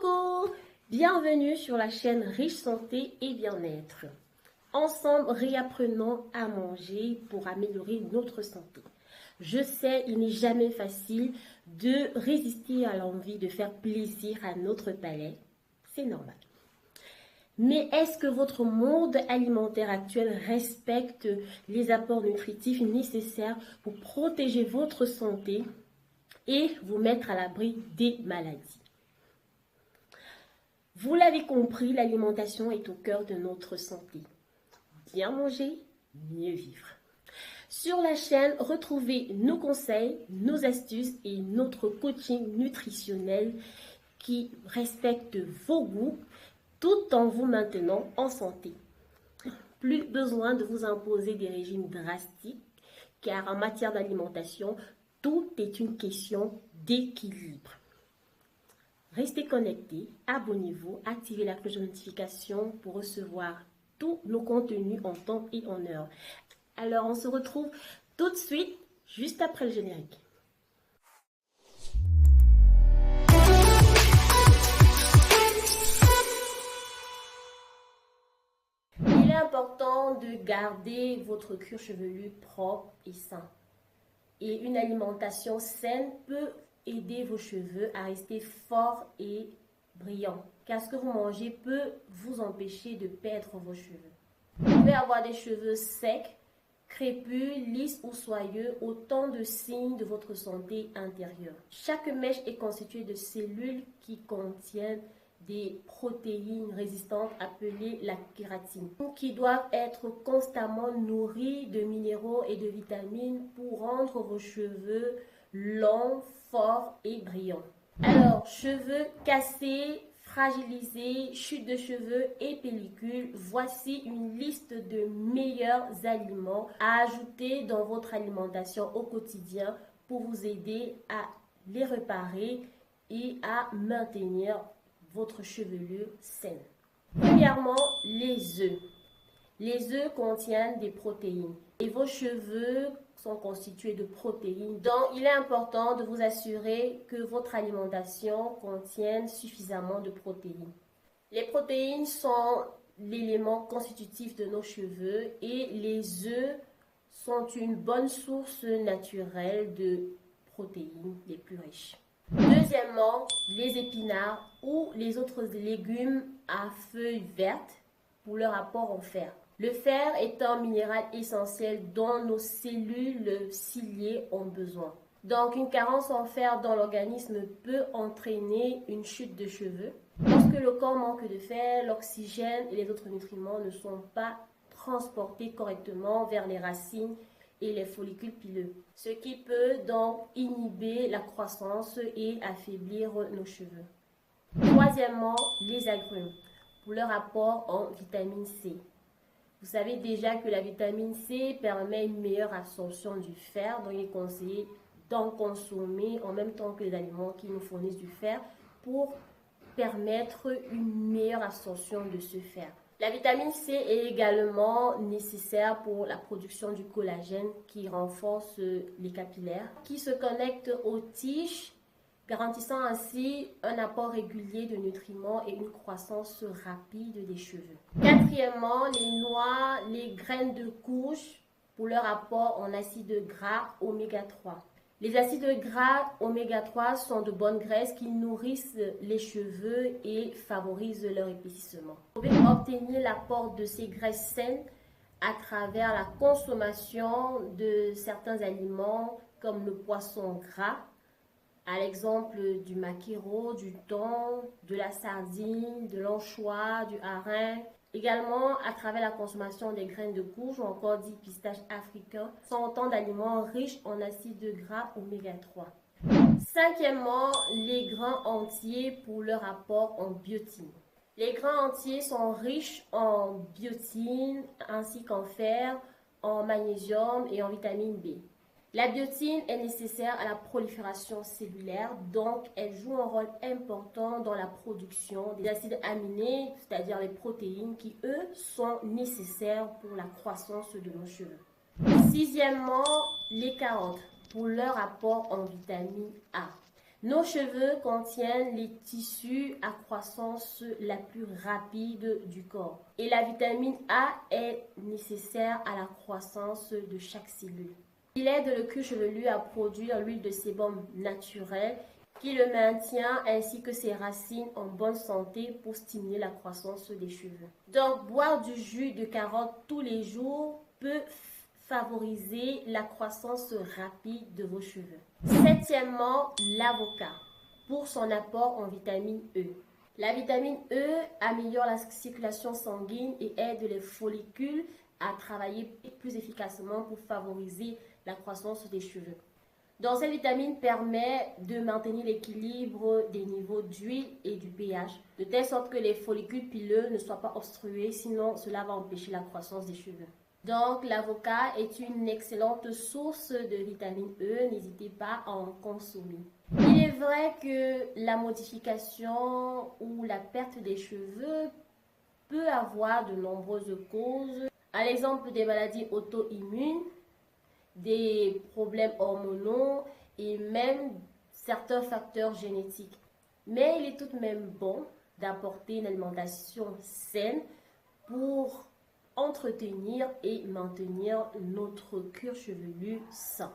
Coucou! Bienvenue sur la chaîne Riche Santé et Bien-être. Ensemble, réapprenons à manger pour améliorer notre santé. Je sais, il n'est jamais facile de résister à l'envie de faire plaisir à notre palais. C'est normal. Mais est-ce que votre mode alimentaire actuel respecte les apports nutritifs nécessaires pour protéger votre santé et vous mettre à l'abri des maladies? Vous l'avez compris, l'alimentation est au cœur de notre santé. Bien manger, mieux vivre. Sur la chaîne, retrouvez nos conseils, nos astuces et notre coaching nutritionnel qui respecte vos goûts tout en vous maintenant en santé. Plus besoin de vous imposer des régimes drastiques car en matière d'alimentation, tout est une question d'équilibre. Restez connectés, abonnez-vous, activez la cloche de notification pour recevoir tous nos contenus en temps et en heure. Alors, on se retrouve tout de suite, juste après le générique. Il est important de garder votre cuir chevelu propre et sain. Et une alimentation saine peut aider vos cheveux à rester forts et brillants. Car ce que vous mangez peut vous empêcher de perdre vos cheveux. Vous pouvez avoir des cheveux secs, crépus, lisses ou soyeux, autant de signes de votre santé intérieure. Chaque mèche est constituée de cellules qui contiennent des protéines résistantes appelées la kératine, qui doivent être constamment nourries de minéraux et de vitamines pour rendre vos cheveux longs, forts et brillants. Alors, cheveux cassés, fragilisés, chute de cheveux et pellicules, voici une liste de meilleurs aliments à ajouter dans votre alimentation au quotidien pour vous aider à les réparer et à maintenir votre chevelure saine. Premièrement, les œufs. Les œufs contiennent des protéines et vos cheveux sont constitués de protéines. Donc, il est important de vous assurer que votre alimentation contienne suffisamment de protéines. Les protéines sont l'élément constitutif de nos cheveux et les œufs sont une bonne source naturelle de protéines les plus riches. Deuxièmement, les épinards ou les autres légumes à feuilles vertes pour leur apport en fer. Le fer est un minéral essentiel dont nos cellules ciliées ont besoin. Donc, une carence en fer dans l'organisme peut entraîner une chute de cheveux. Lorsque le corps manque de fer, l'oxygène et les autres nutriments ne sont pas transportés correctement vers les racines et les follicules pileux, ce qui peut donc inhiber la croissance et affaiblir nos cheveux. Troisièmement, les agrumes pour leur apport en vitamine C. Vous savez déjà que la vitamine C permet une meilleure absorption du fer, donc il est conseillé d'en consommer en même temps que les aliments qui nous fournissent du fer pour permettre une meilleure absorption de ce fer. La vitamine C est également nécessaire pour la production du collagène qui renforce les capillaires, qui se connectent aux tiges, garantissant ainsi un apport régulier de nutriments et une croissance rapide des cheveux. Quatrièmement, les noix, les graines de courge pour leur apport en acides gras oméga 3. Les acides gras oméga 3 sont de bonnes graisses qui nourrissent les cheveux et favorisent leur épaississement. Vous pouvez obtenir l'apport de ces graisses saines à travers la consommation de certains aliments comme le poisson gras, à l'exemple du maquereau, du thon, de la sardine, de l'anchois, du hareng. Également, à travers la consommation des graines de courge ou encore dit pistache africain, sont autant d'aliments riches en acides gras oméga 3. Cinquièmement, les grains entiers pour leur apport en biotine. Les grains entiers sont riches en biotine ainsi qu'en fer, en magnésium et en vitamine B. La biotine est nécessaire à la prolifération cellulaire, donc elle joue un rôle important dans la production des acides aminés, c'est-à-dire les protéines qui, eux, sont nécessaires pour la croissance de nos cheveux. Sixièmement, les carottes pour leur apport en vitamine A. Nos cheveux contiennent les tissus à croissance la plus rapide du corps. Et la vitamine A est nécessaire à la croissance de chaque cellule. Il aide le cuir chevelu à produire l'huile de sébum naturelle qui le maintient ainsi que ses racines en bonne santé pour stimuler la croissance des cheveux. Donc, boire du jus de carotte tous les jours peut favoriser la croissance rapide de vos cheveux. Septièmement, l'avocat pour son apport en vitamine E. La vitamine E améliore la circulation sanguine et aide les follicules à travailler plus efficacement pour favoriser la croissance des cheveux. Donc, cette vitamine permet de maintenir l'équilibre des niveaux d'huile et du pH, de telle sorte que les follicules pileux ne soient pas obstrués, sinon cela va empêcher la croissance des cheveux. Donc, l'avocat est une excellente source de vitamine E, n'hésitez pas à en consommer. Il est vrai que la modification ou la perte des cheveux peut avoir de nombreuses causes, à l'exemple des maladies auto-immunes, des problèmes hormonaux et même certains facteurs génétiques. Mais il est tout de même bon d'apporter une alimentation saine pour entretenir et maintenir notre cuir chevelu sain.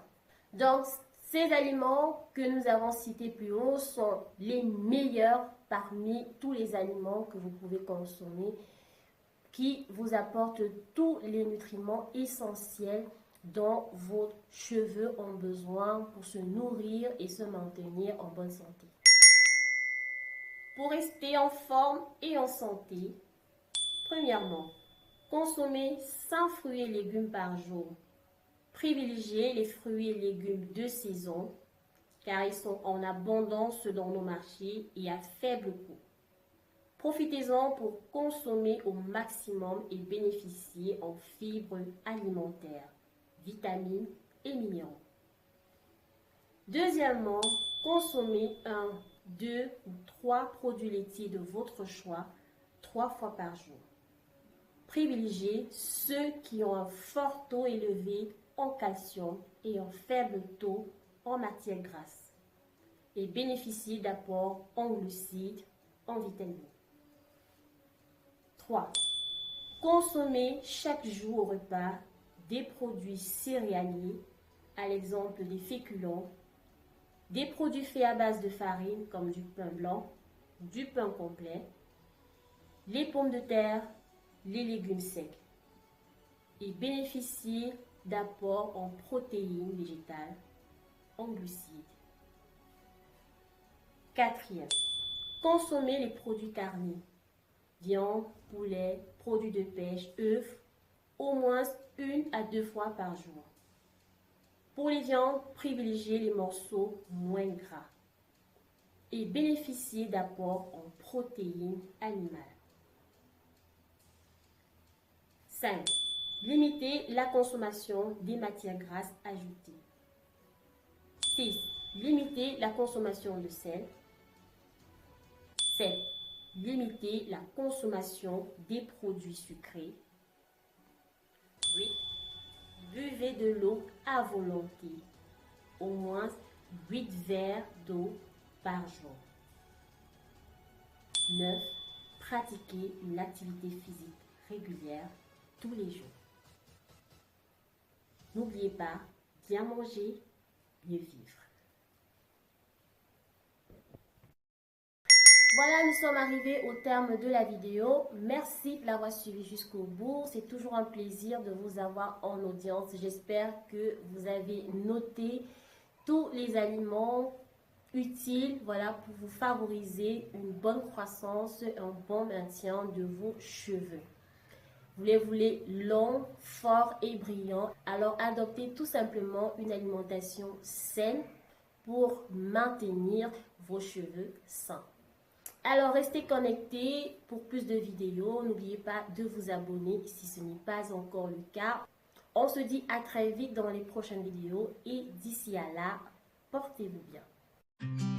Donc, ces aliments que nous avons cités plus haut sont les meilleurs parmi tous les aliments que vous pouvez consommer qui vous apportent tous les nutriments essentiels dont vos cheveux ont besoin pour se nourrir et se maintenir en bonne santé. Pour rester en forme et en santé, premièrement, consommez 100 fruits et légumes par jour. Privilégiez les fruits et légumes de saison car ils sont en abondance dans nos marchés et à faible coût. Profitez-en pour consommer au maximum et bénéficier en fibres alimentaires, vitamines et minéraux. Deuxièmement, consommez 1, 2 ou 3 produits laitiers de votre choix 3 fois par jour. Privilégiez ceux qui ont un fort taux élevé en calcium et un faible taux en matière grasse et bénéficiez d'apports en glucides, en vitamines. 3. Consommez chaque jour au repas des produits céréaliers, à l'exemple des féculents, des produits faits à base de farine comme du pain blanc, du pain complet, les pommes de terre, les légumes secs et bénéficiez d'apports en protéines végétales, en glucides. 4e, consommez les produits carnés, viande, poulet, produits de pêche, œufs, au moins 1 à 2 fois par jour. Pour les viandes, privilégiez les morceaux moins gras et bénéficiez d'apports en protéines animales. 5. Limitez la consommation des matières grasses ajoutées. 6. Limitez la consommation de sel. 7. Limitez la consommation des produits sucrés. 8. Buvez de l'eau à volonté, au moins 8 verres d'eau par jour. 9. Pratiquez une activité physique régulière tous les jours. N'oubliez pas, bien manger, mieux vivre. Voilà, nous sommes arrivés au terme de la vidéo. Merci de l'avoir suivi jusqu'au bout. C'est toujours un plaisir de vous avoir en audience. J'espère que vous avez noté tous les aliments utiles, voilà, pour vous favoriser une bonne croissance et un bon maintien de vos cheveux. Vous les voulez longs, forts et brillants, alors adoptez tout simplement une alimentation saine pour maintenir vos cheveux sains. Alors restez connectés pour plus de vidéos. N'oubliez pas de vous abonner si ce n'est pas encore le cas. On se dit à très vite dans les prochaines vidéos et d'ici à là, portez-vous bien.